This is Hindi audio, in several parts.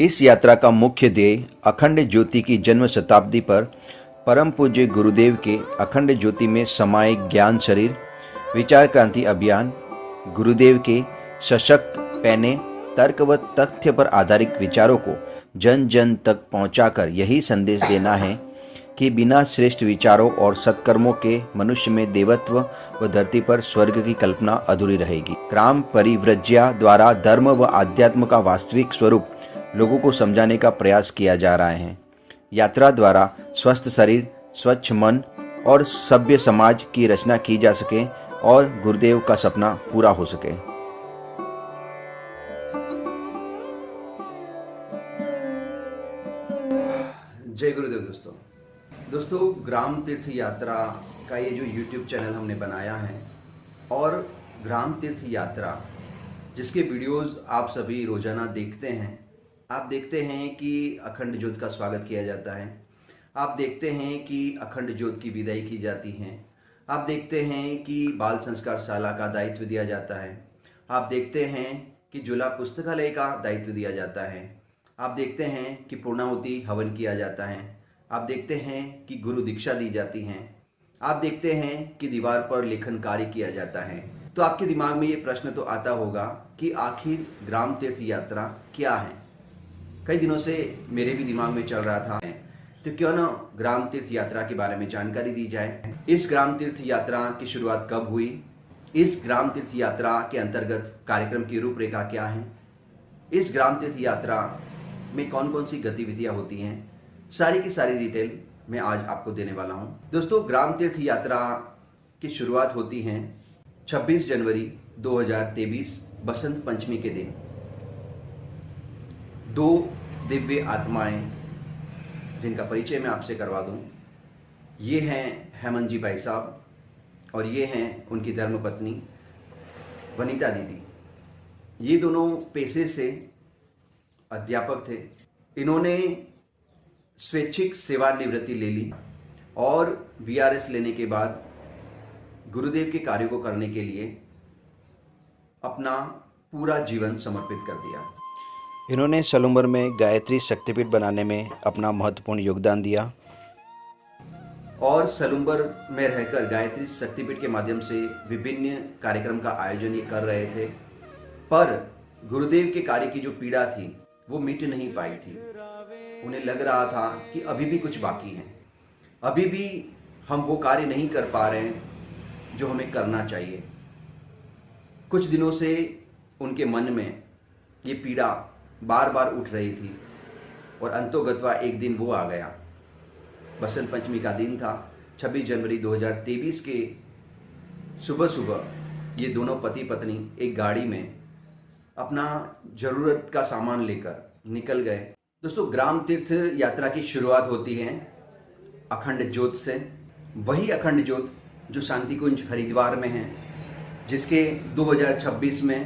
इस यात्रा का मुख्य ध्येय अखंड ज्योति की जन्म शताब्दी पर परम पूज्य गुरुदेव के अखंड ज्योति में समाये ज्ञान शरीर विचार क्रांति अभियान, गुरुदेव के सशक्त पैने तर्क व तथ्य पर आधारित विचारों को जन जन तक पहुंचाकर यही संदेश देना है कि बिना श्रेष्ठ विचारों और सत्कर्मों के मनुष्य में देवत्व व धरती पर स्वर्ग की कल्पना अधूरी रहेगी। ग्राम परिव्रज्या द्वारा धर्म व आध्यात्म का वास्तविक स्वरूप लोगों को समझाने का प्रयास किया जा रहा है। यात्रा द्वारा स्वस्थ शरीर, स्वच्छ मन और सभ्य समाज की रचना की जा सके और गुरुदेव का सपना पूरा हो सके। जय गुरुदेव। दोस्तों ग्राम तीर्थ यात्रा का ये जो YouTube चैनल हमने बनाया है और ग्राम तीर्थ यात्रा जिसके वीडियोस आप सभी रोजाना देखते हैं, आप देखते हैं कि अखंड ज्योत का स्वागत किया जाता है, आप देखते हैं कि अखंड ज्योत की विदाई की जाती है, आप देखते हैं कि बाल संस्कार शाला का दायित्व दिया जाता है, आप देखते हैं कि झूला पुस्तकालय का दायित्व दिया जाता है, आप देखते हैं कि पूर्णाहुति हवन किया जाता है, आप देखते हैं कि गुरु दीक्षा दी जाती है, आप देखते हैं कि दीवार पर लेखन कार्य किया जाता है। तो आपके दिमाग में ये प्रश्न तो आता होगा कि आखिर ग्राम तीर्थ यात्रा क्या है। कई दिनों से मेरे भी दिमाग में चल रहा था, तो क्यों ना ग्राम तीर्थ यात्रा के बारे में जानकारी दी जाए। इस ग्राम तीर्थ यात्रा की शुरुआत कब हुई, इस ग्राम तीर्थ यात्रा के अंतर्गत कार्यक्रम की रूपरेखा क्या है, इस ग्राम तीर्थ यात्रा में कौन कौन सी गतिविधियां होती हैं, सारी की सारी डिटेल मैं आज आपको देने वाला हूं। दोस्तों ग्राम तीर्थ यात्रा की शुरुआत होती है 26 जनवरी 2023 बसंत पंचमी के दिन। दो दिव्य आत्माएं जिनका परिचय मैं आपसे करवा दूं, ये हैं हेमंत जी भाई साहब और ये हैं उनकी धर्मपत्नी वनीता दीदी। ये दोनों पेशे से अध्यापक थे। इन्होंने स्वैच्छिक सेवानिवृत्ति ले ली और VRS लेने के बाद गुरुदेव के कार्यों को करने के लिए अपना पूरा जीवन समर्पित कर दिया। इन्होंने सलूम्बर में गायत्री शक्तिपीठ बनाने में अपना महत्वपूर्ण योगदान दिया और सलूम्बर में रहकर गायत्री शक्तिपीठ के माध्यम से विभिन्न कार्यक्रम का आयोजन ये कर रहे थे। पर गुरुदेव के कार्य की जो पीड़ा थी वो मिट नहीं पाई थी। उन्हें लग रहा था कि अभी भी कुछ बाकी है, अभी भी हम वो कार्य नहीं कर पा रहे हैं जो हमें करना चाहिए। कुछ दिनों से उनके मन में ये पीड़ा बार बार उठ रही थी और अंतोगत्वा एक दिन वो आ गया। बसंत पंचमी का दिन था, 26 जनवरी 2023 के सुबह सुबह ये दोनों पति पत्नी एक गाड़ी में अपना ज़रूरत का सामान लेकर निकल गए। दोस्तों ग्राम तीर्थ यात्रा की शुरुआत होती है अखंड ज्योत से। वही अखंड ज्योत जो शांति कुंज हरिद्वार में है, जिसके 2026 में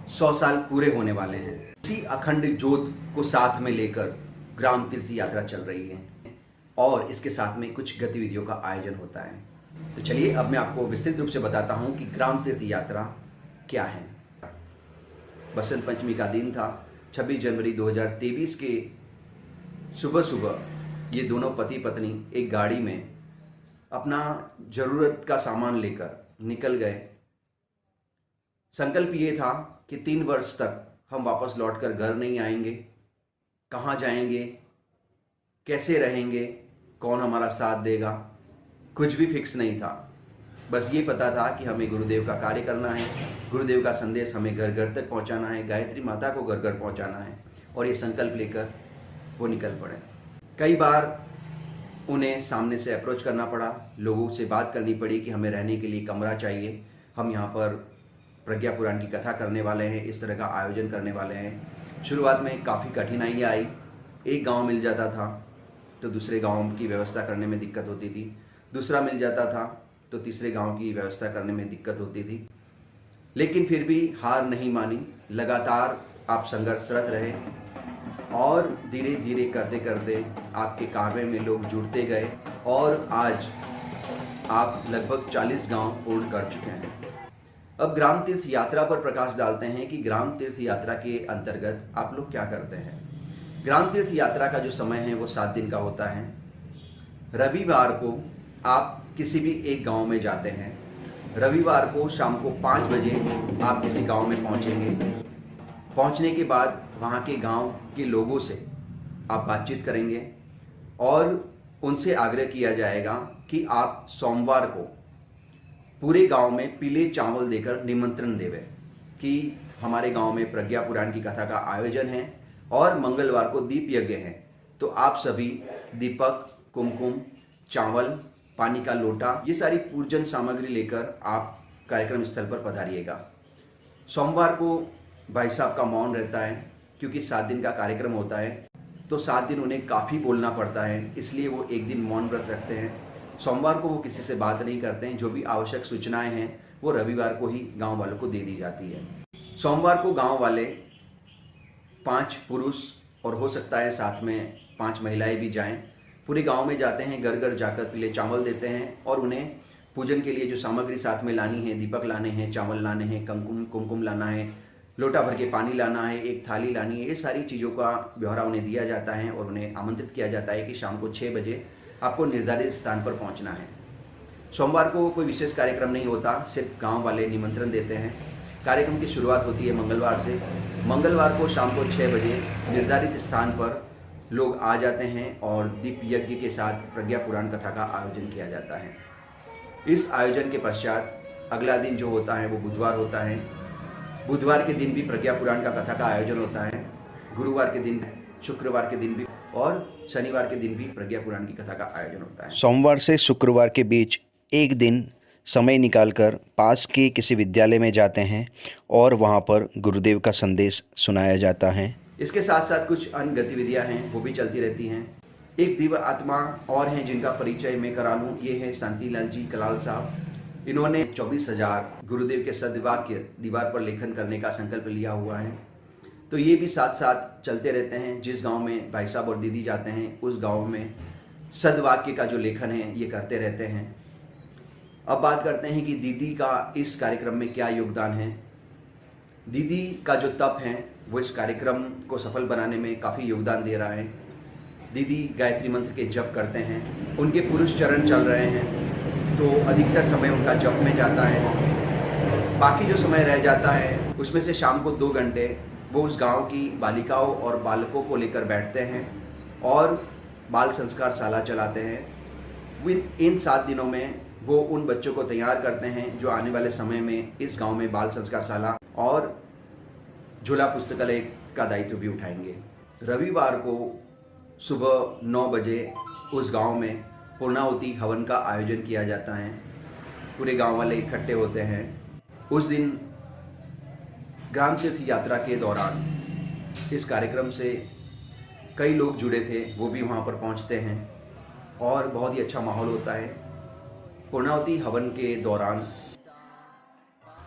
100 साल पूरे होने वाले हैं। इसी अखंड ज्योत को साथ में लेकर ग्राम तीर्थ यात्रा चल रही है और इसके साथ में कुछ गतिविधियों का आयोजन होता है। तो चलिए अब मैं आपको विस्तृत रूप से बताता हूँ कि ग्राम तीर्थ यात्रा क्या है। बसंत पंचमी का दिन था, 26 जनवरी 2023 के सुबह सुबह ये दोनों पति पत्नी एक गाड़ी में अपना ज़रूरत का सामान लेकर निकल गए। संकल्प ये था कि 3 वर्ष तक हम वापस लौटकर घर नहीं आएंगे। कहाँ जाएंगे, कैसे रहेंगे, कौन हमारा साथ देगा, कुछ भी फिक्स नहीं था। बस ये पता था कि हमें गुरुदेव का कार्य करना है, गुरुदेव का संदेश हमें घर घर तक पहुंचाना है, गायत्री माता को घर घर पहुंचाना है और ये संकल्प लेकर वो निकल पड़े। कई बार उन्हें सामने से अप्रोच करना पड़ा, लोगों से बात करनी पड़ी कि हमें रहने के लिए कमरा चाहिए, हम यहाँ पर प्रज्ञा पुराण की कथा करने वाले हैं, इस तरह का आयोजन करने वाले हैं। शुरुआत में काफ़ी कठिनाइयाँ आई। एक गाँव मिल जाता था तो दूसरे गाँव की व्यवस्था करने में दिक्कत होती थी, दूसरा मिल जाता था तो तीसरे गांव की व्यवस्था करने में दिक्कत होती थी। लेकिन फिर भी हार नहीं मानी, लगातार आप संघर्षरत रहे और धीरे धीरे करते करते आपके कार्य में लोग जुड़ते गए और आज आप लगभग 40 गांव पूर्ण कर चुके हैं। अब ग्राम तीर्थ यात्रा पर प्रकाश डालते हैं कि ग्राम तीर्थ यात्रा के अंतर्गत आप लोग क्या करते हैं। ग्राम तीर्थ यात्रा का जो समय है वो 7 दिन का होता है। रविवार को आप किसी भी एक गांव में जाते हैं। रविवार को शाम को 5 बजे आप किसी गांव में पहुंचेंगे। पहुंचने के बाद वहां के गांव के लोगों से आप बातचीत करेंगे और उनसे आग्रह किया जाएगा कि आप सोमवार को पूरे गांव में पीले चावल देकर निमंत्रण देवें कि हमारे गांव में प्रज्ञा पुराण की कथा का आयोजन है और मंगलवार को दीप यज्ञ है, तो आप सभी दीपक, कुमकुम, चावल, पानी का लोटा, ये सारी पूजन सामग्री लेकर आप कार्यक्रम स्थल पर पधारिएगा। सोमवार को भाई साहब का मौन रहता है क्योंकि 7 दिन का कार्यक्रम होता है, तो 7 दिन उन्हें काफ़ी बोलना पड़ता है, इसलिए वो एक दिन मौन व्रत रखते हैं। सोमवार को वो किसी से बात नहीं करते हैं। जो भी आवश्यक सूचनाएं हैं वो रविवार को ही गांव वालों को दे दी जाती है। सोमवार को गांव वाले 5 पुरुष और हो सकता है साथ में 5 महिलाएं भी जाएं, पूरे गांव में जाते हैं, घर घर जाकर पीले चावल देते हैं और उन्हें पूजन के लिए जो सामग्री साथ में लानी है, दीपक लाने हैं, चावल लाने हैं, कुमकुम लाना है, लोटा भर के पानी लाना है, एक थाली लानी है, ये सारी चीज़ों का ब्यौरा उन्हें दिया जाता है और उन्हें आमंत्रित किया जाता है कि शाम को 6 बजे आपको निर्धारित स्थान पर पहुंचना है। सोमवार को कोई विशेष कार्यक्रम नहीं होता, सिर्फ गांव वाले निमंत्रण देते हैं। कार्यक्रम की शुरुआत होती है मंगलवार से। मंगलवार को शाम को 6 बजे निर्धारित स्थान पर लोग आ जाते हैं और दीप यज्ञ के साथ प्रज्ञा पुराण कथा का आयोजन किया जाता है। इस आयोजन के पश्चात अगला दिन जो होता है वो बुधवार होता है। बुधवार के दिन भी प्रज्ञा पुराण का कथा का आयोजन होता है। गुरुवार के दिन, शुक्रवार के दिन भी और शनिवार के दिन भी प्रज्ञा पुराण की कथा का आयोजन होता है। सोमवार से शुक्रवार के बीच एक दिन समय निकालकर पास के किसी विद्यालय में जाते हैं और वहाँ पर गुरुदेव का संदेश सुनाया जाता है। इसके साथ साथ कुछ अन्य गतिविधियाँ हैं वो भी चलती रहती हैं। एक दिव्य आत्मा और हैं जिनका परिचय मैं करा लूँ। ये है शांतिलाल जी कलाल साहब। इन्होंने 24,000 गुरुदेव के सद्वाक्य दीवार पर लेखन करने का संकल्प लिया हुआ है, तो ये भी साथ साथ चलते रहते हैं। जिस गांव में भाई साहब और दीदी जाते हैं उस गांव में सद्वाक्य का जो लेखन है ये करते रहते हैं। अब बात करते हैं कि दीदी का इस कार्यक्रम में क्या योगदान है। दीदी का जो तप है वो इस कार्यक्रम को सफल बनाने में काफ़ी योगदान दे रहा है। दीदी गायत्री मंत्र के जप करते हैं, उनके पुरुष चरण चल रहे हैं तो अधिकतर समय उनका जप में जाता है। बाकी जो समय रह जाता है उसमें से शाम को 2 घंटे वो उस गांव की बालिकाओं और बालकों को लेकर बैठते हैं और बाल संस्कार शाला चलाते हैं। इन 7 दिनों में वो उन बच्चों को तैयार करते हैं जो आने वाले समय में इस गांव में बाल संस्कार शाला और झूला पुस्तकालय का दायित्व भी उठाएंगे। रविवार को सुबह 9 बजे उस गांव में पूर्णाहुति हवन का आयोजन किया जाता है। पूरे गांव वाले इकट्ठे होते हैं। उस दिन ग्राम तीर्थ यात्रा के दौरान इस कार्यक्रम से कई लोग जुड़े थे, वो भी वहाँ पर पहुँचते हैं और बहुत ही अच्छा माहौल होता है। पूर्णाहुति हवन के दौरान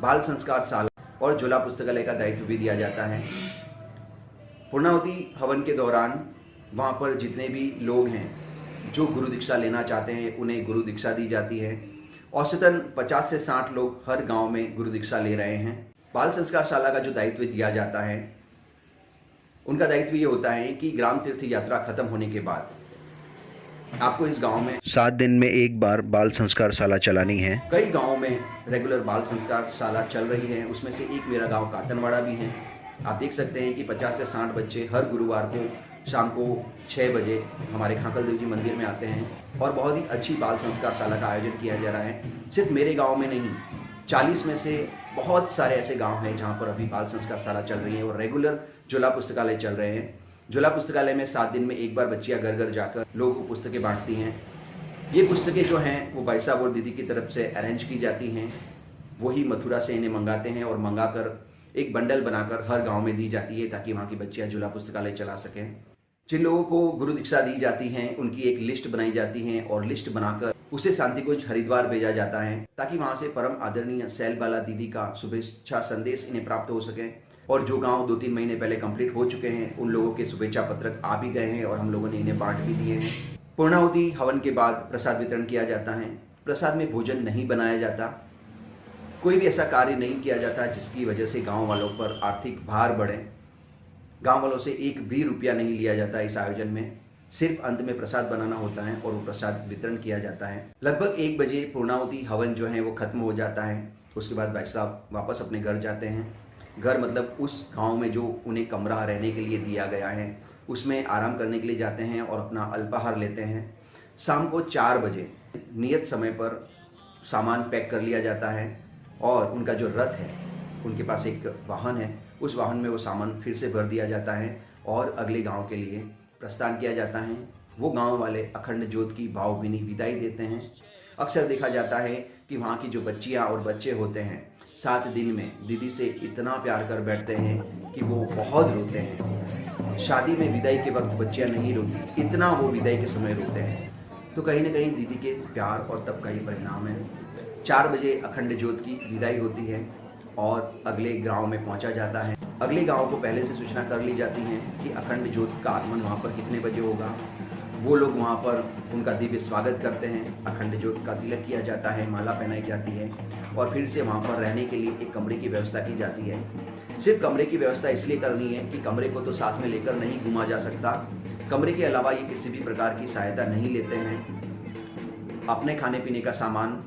बाल संस्कार शाला और झूला पुस्तकालय का दायित्व भी दिया जाता है। पूर्णाहुति हवन के दौरान वहाँ पर जितने भी लोग हैं जो गुरु दीक्षा लेना चाहते हैं उन्हें गुरु दीक्षा दी जाती है। औसतन 50 से 60 लोग हर गांव में गुरु दीक्षा ले रहे हैं। बाल संस्कार शाला का जो दायित्व दिया जाता है, उनका दायित्व ये होता है कि ग्राम तीर्थ यात्रा खत्म होने के बाद आपको इस गांव में 7 दिन में एक बार बाल संस्कार शाला चलानी है। कई गांवों में रेगुलर बाल संस्कार शाला चल रही है, उसमें से एक मेरा गांव कातनवाड़ा भी है। आप देख सकते हैं कि 50 से 60 बच्चे हर गुरुवार को शाम को 6 बजे हमारे खाकल देव जी मंदिर में आते हैं और बहुत ही अच्छी बाल संस्कार शाला का आयोजन किया जा रहा है। सिर्फ मेरे गाँव में नहीं, 40 में से बहुत सारे ऐसे गाँव हैं जहाँ पर अभी बाल संस्कार शाला चल रही है और रेगुलर झूला पुस्तकालय चल रहे हैं। झूला पुस्तकालय में 7 दिन में एक बार बच्चियाँ घर घर जाकर लोगों को पुस्तकें बांटती हैं। ये पुस्तकें जो हैं वो भाई साहब और दीदी की तरफ से अरेंज की जाती हैं। वही मथुरा से इन्हें मंगाते हैं और मंगाकर एक बंडल बनाकर हर गांव में दी जाती है ताकि वहाँ की बच्चियाँ झूला पुस्तकालय चला सकें। जिन लोगों को गुरु दीक्षा दी जाती हैं उनकी एक लिस्ट बनाई जाती है और लिस्ट बनाकर उसे शांतिकुंज हरिद्वार भेजा जाता है ताकि वहाँ से परम आदरणीय सैल बाला दीदी का शुभेच्छा संदेश इन्हें प्राप्त हो सके। और जो गांव 2-3 महीने पहले कंप्लीट हो चुके हैं उन लोगों के शुभेच्छा पत्रक आ भी गए हैं और हम लोगों ने इन्हें बांट भी दिए हैं। पूर्णाहुति हवन के बाद प्रसाद वितरण किया जाता है। प्रसाद में भोजन नहीं बनाया जाता, कोई भी ऐसा कार्य नहीं किया जाता जिसकी वजह से गांव वालों पर आर्थिक भार बढ़े। गांव वालों से एक भी रुपया नहीं लिया जाता इस आयोजन में। सिर्फ अंत में प्रसाद बनाना होता है और वो प्रसाद वितरण किया जाता है। लगभग 1 बजे पूर्णाहुति हवन जो है वो खत्म हो जाता है। उसके बाद भाई साहब वापस अपने घर जाते हैं। घर मतलब उस गांव में जो उन्हें कमरा रहने के लिए दिया गया है उसमें आराम करने के लिए जाते हैं और अपना अल्पाहार लेते हैं। शाम को 4 बजे नियत समय पर सामान पैक कर लिया जाता है और उनका जो रथ है, उनके पास एक वाहन है, उस वाहन में वो सामान फिर से भर दिया जाता है और अगले गांव के लिए प्रस्थान किया जाता है। वो गांव वाले अखंड ज्योत की भावभीनी विदाई देते हैं। अक्सर देखा जाता है कि वहाँ की जो बच्चियाँ और बच्चे होते हैं 7 दिन में दीदी से इतना प्यार कर बैठते हैं कि वो बहुत रोते हैं। शादी में विदाई के वक्त बच्चियाँ नहीं रोती, इतना वो विदाई के समय रोते हैं। तो कहीं ना कहीं दीदी के प्यार और तब का ये परिणाम है। 4 बजे अखंड ज्योत की विदाई होती है और अगले गांव में पहुंचा जाता है। अगले गांव को पहले से सूचना कर ली जाती है कि अखंड ज्योत का आगमन वहां पर कितने बजे होगा। वो लोग वहां पर उनका दिव्य स्वागत करते हैं। अखंड ज्योत का तिलक किया जाता है, माला पहनाई जाती है और फिर से वहां पर रहने के लिए एक कमरे की व्यवस्था की जाती है। सिर्फ कमरे की व्यवस्था इसलिए करनी है कि कमरे को तो साथ में लेकर नहीं घूमा जा सकता। कमरे के अलावा ये किसी भी प्रकार की सहायता नहीं लेते हैं। अपने खाने पीने का सामान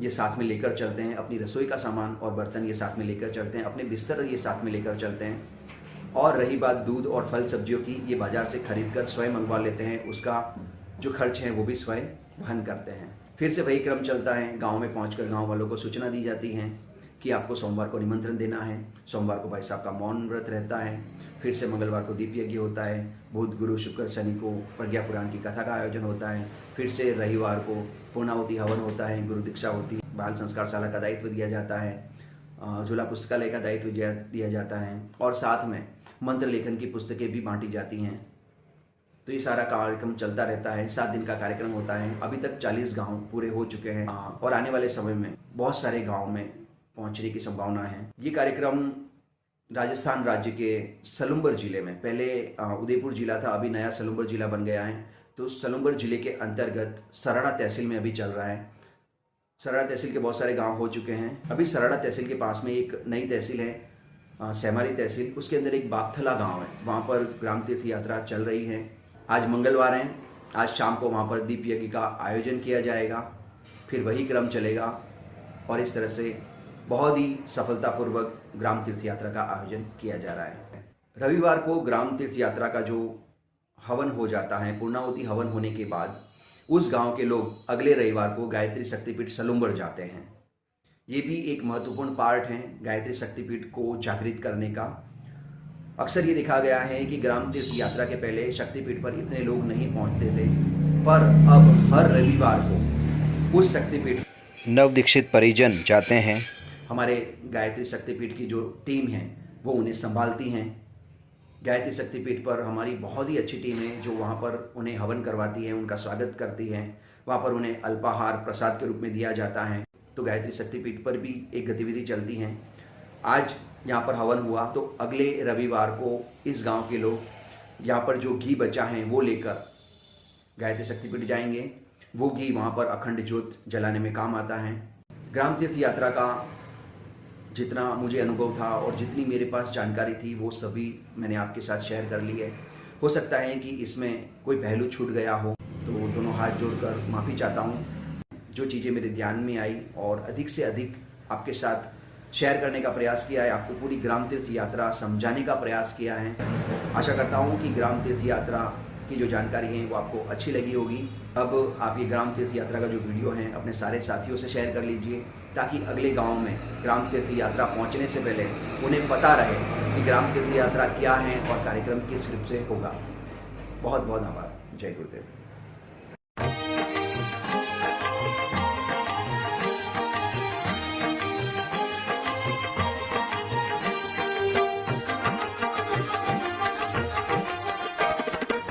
ये साथ में लेकर चलते हैं, अपनी रसोई का सामान और बर्तन ये साथ में लेकर चलते हैं, अपने बिस्तर ये साथ में लेकर चलते हैं। और रही बात दूध और फल सब्जियों की, ये बाज़ार से खरीद कर स्वयं मंगवा लेते हैं। उसका जो खर्च है वो भी स्वयं वहन करते हैं। फिर से वही क्रम चलता है। गांव में पहुंचकर गांव वालों को सूचना दी जाती है कि आपको सोमवार को निमंत्रण देना है। सोमवार को भाई साहब का मौन व्रत रहता है। फिर से मंगलवार को दीप यज्ञ होता है। बुध, गुरु, शुक्र, शनि को प्रज्ञा पुराण की कथा का आयोजन होता है। फिर से रविवार को पूर्णाहुति हवन होता है, गुरु दीक्षा होती है, बाल संस्कारशाला का दायित्व दिया जाता है, झूला पुस्तकालय का दायित्व दिया जाता है और साथ में मंत्र लेखन की पुस्तकें भी बांटी जाती हैं। तो ये सारा कार्यक्रम चलता रहता है। 7 दिन का कार्यक्रम होता है। अभी तक 40 गांव पूरे हो चुके हैं और आने वाले समय में बहुत सारे गांव में पहुंचने की संभावना है। ये कार्यक्रम राजस्थान राज्य के सलुम्बर जिले में, पहले उदयपुर जिला था, अभी नया सलुम्बर जिला बन गया है। तो सलुम्बर जिले के अंतर्गत सराड़ा तहसील में अभी चल रहा है। सराड़ा तहसील के बहुत सारे गांव हो चुके हैं। अभी सराड़ा तहसील के पास में एक नई तहसील है, सेमारी तहसील, उसके अंदर एक बागथला गांव है। वहां पर ग्राम तीर्थ यात्रा चल रही है। आज मंगलवार है, आज शाम को वहां पर दीप यज्ञ का आयोजन किया जाएगा। फिर वही क्रम चलेगा और इस तरह से बहुत ही सफलतापूर्वक ग्राम तीर्थ यात्रा का आयोजन किया जा रहा है। रविवार को ग्राम तीर्थ यात्रा का जो हवन हो जाता है, पूर्णाहुति हवन होने के बाद उस गांव के लोग अगले रविवार को गायत्री शक्तिपीठ सलुम्बर जाते हैं। ये भी एक महत्वपूर्ण पार्ट है गायत्री शक्तिपीठ को जागृत करने का। अक्सर ये देखा गया है कि ग्राम तीर्थ यात्रा के पहले शक्तिपीठ पर इतने लोग नहीं पहुंचते थे, पर अब हर रविवार को उस शक्तिपीठ नवदीक्षित परिजन जाते हैं। हमारे गायत्री शक्तिपीठ की जो टीम है वो उन्हें संभालती हैं। गायत्री शक्तिपीठ पर हमारी बहुत ही अच्छी टीम है जो वहाँ पर उन्हें हवन करवाती है, उनका स्वागत करती है। वहाँ पर उन्हें अल्पाहार प्रसाद के रूप में दिया जाता है। तो गायत्री शक्तिपीठ पर भी एक गतिविधि चलती है। आज यहाँ पर हवन हुआ तो अगले रविवार को इस गांव के लोग यहाँ पर जो घी बचा है वो लेकर गायत्री शक्तिपीठ जाएंगे। वो घी वहाँ पर अखंड ज्योत जलाने में काम आता है। ग्राम तीर्थ यात्रा का जितना मुझे अनुभव था और जितनी मेरे पास जानकारी थी वो सभी मैंने आपके साथ शेयर कर ली है। हो सकता है कि इसमें कोई पहलू छूट गया हो तो दोनों हाथ जोड़कर माफ़ी चाहता हूँ। जो चीज़ें मेरे ध्यान में आई और अधिक से अधिक आपके साथ शेयर करने का प्रयास किया है, आपको पूरी ग्राम तीर्थ यात्रा समझाने का प्रयास किया है। आशा करता हूँ कि ग्राम तीर्थ यात्रा की जो जानकारी है वो आपको अच्छी लगी होगी। अब आप ये ग्राम तीर्थ यात्रा का जो वीडियो है अपने सारे साथियों से शेयर कर लीजिए ताकि अगले गांव में ग्राम तीर्थ यात्रा पहुंचने से पहले उन्हें पता रहे कि ग्राम तीर्थ यात्रा क्या है और कार्यक्रम किस रूप से होगा। बहुत बहुत आभार। जय गुरुदेव।